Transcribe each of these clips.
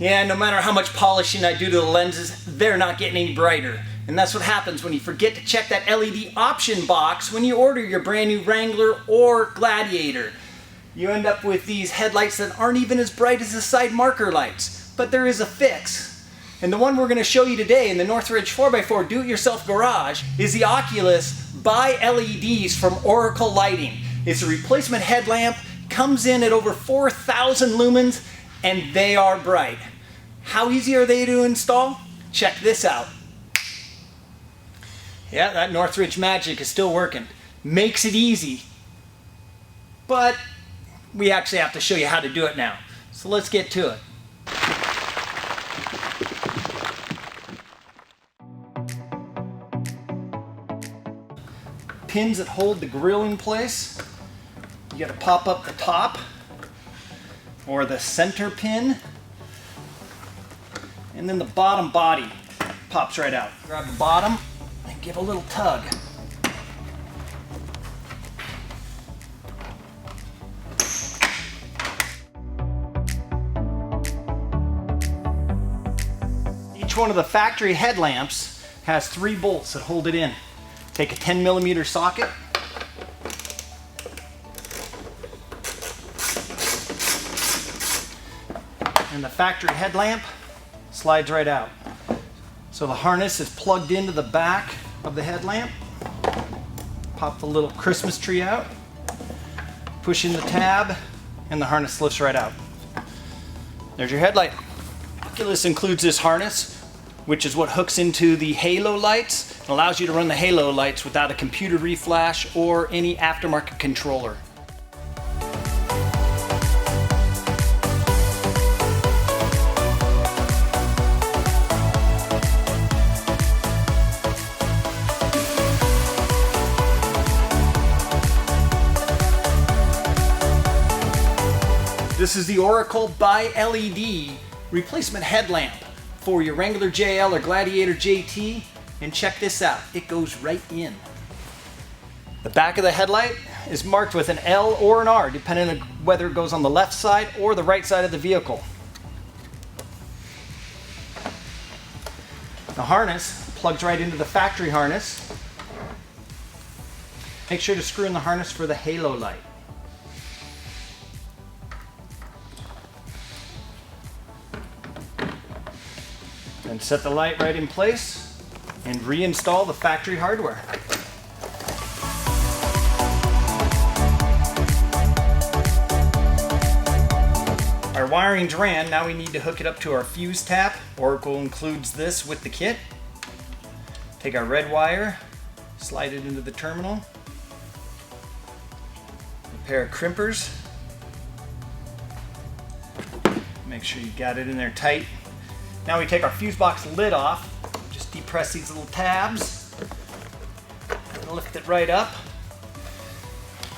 Yeah, no matter how much polishing I do to the lenses, they're not getting any brighter. And that's what happens when you forget to check that LED option box when you order your brand new Wrangler or Gladiator. You end up with these headlights that aren't even as bright as the side marker lights. But there is a fix. And the one we're going to show you today in the Northridge 4x4 Do-It-Yourself Garage is the Oculus Bi-LEDs from Oracle Lighting. It's a replacement headlamp, comes in at over 4,000 lumens, and they are bright. How easy are they to install? Check this out. Yeah, that Northridge magic is still working. Makes it easy. But we actually have to show you how to do it now. So let's get to it. Pins that hold the grill in place. You got to pop up the top or the center pin, and then the bottom body pops right out. Grab the bottom and give a little tug. Each one of the factory headlamps has 3 bolts that hold it in. Take a 10mm socket, and the factory headlamp slides right out. So the harness is plugged into the back of the headlamp. Pop the little Christmas tree out, push in the tab, and the harness lifts right out. There's your headlight. Oculus includes this harness, which is what hooks into the halo lights and allows you to run the halo lights without a computer reflash or any aftermarket controller. This is the Oracle Bi-LED replacement headlamp for your Wrangler JL or Gladiator JT, and check this out, it goes right in. The back of the headlight is marked with an L or an R depending on whether it goes on the left side or the right side of the vehicle. The harness plugs right into the factory harness. Make sure to screw in the harness for the halo light. And set the light right in place and reinstall the factory hardware. Our wiring's ran, now we need to hook it up to our fuse tap. Oracle includes this with the kit. Take our red wire, slide it into the terminal. A pair of crimpers. Make sure you got it in there tight. Now we take our fuse box lid off, just depress these little tabs, and lift it right up.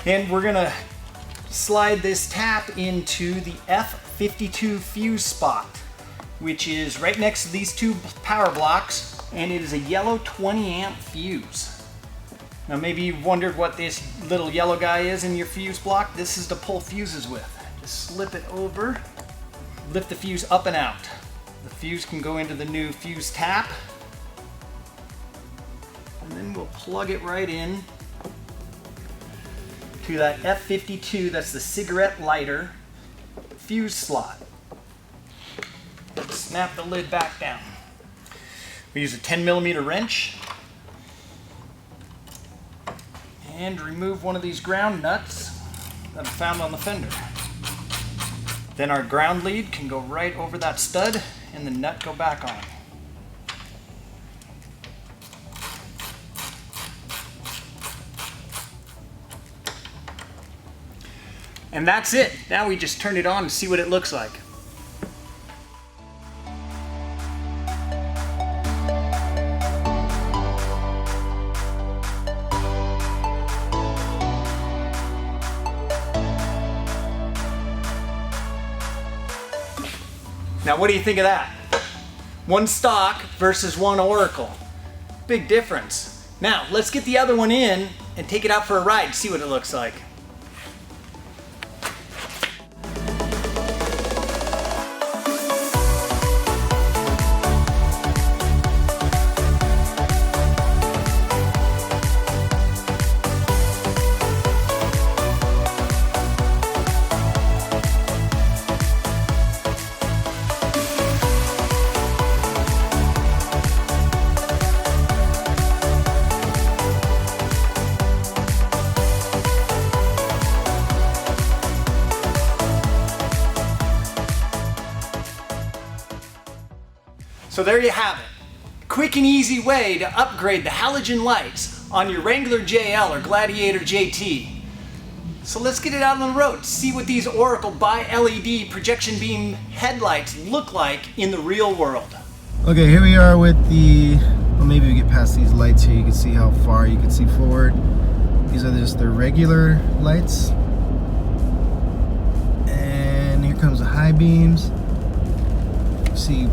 And we're gonna slide this tap into the F52 fuse spot, which is right next to these 2 power blocks, and it is a yellow 20 amp fuse. Now maybe you've wondered what this little yellow guy is in your fuse block. This is to pull fuses with. Just slip it over, lift the fuse up and out. The fuse can go into the new fuse tap, and then we'll plug it right in to that F52, that's the cigarette lighter fuse slot. Snap the lid back down. We use a 10mm wrench and remove one of these ground nuts that I found on the fender. Then our ground lead can go right over that stud and the nut go back on. And that's it. Now we just turn it on and see what it looks like. Now what do you think of that? One stock versus one Oracle. Big difference. Now let's get the other one in and take it out for a ride, see what it looks like. So there you have it. Quick and easy way to upgrade the halogen lights on your Wrangler JL or Gladiator JT. So let's get it out on the road to see what these Oracle Bi-LED projection beam headlights look like in the real world. Okay, here we are with the, well, maybe we get past these lights here, you can see how far you can see forward. These are just the regular lights. And here comes the high beams. See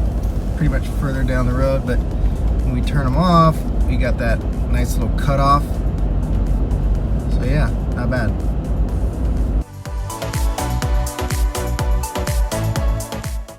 pretty much further down the road, but when we turn them off, we got that nice little cutoff. So yeah, not bad.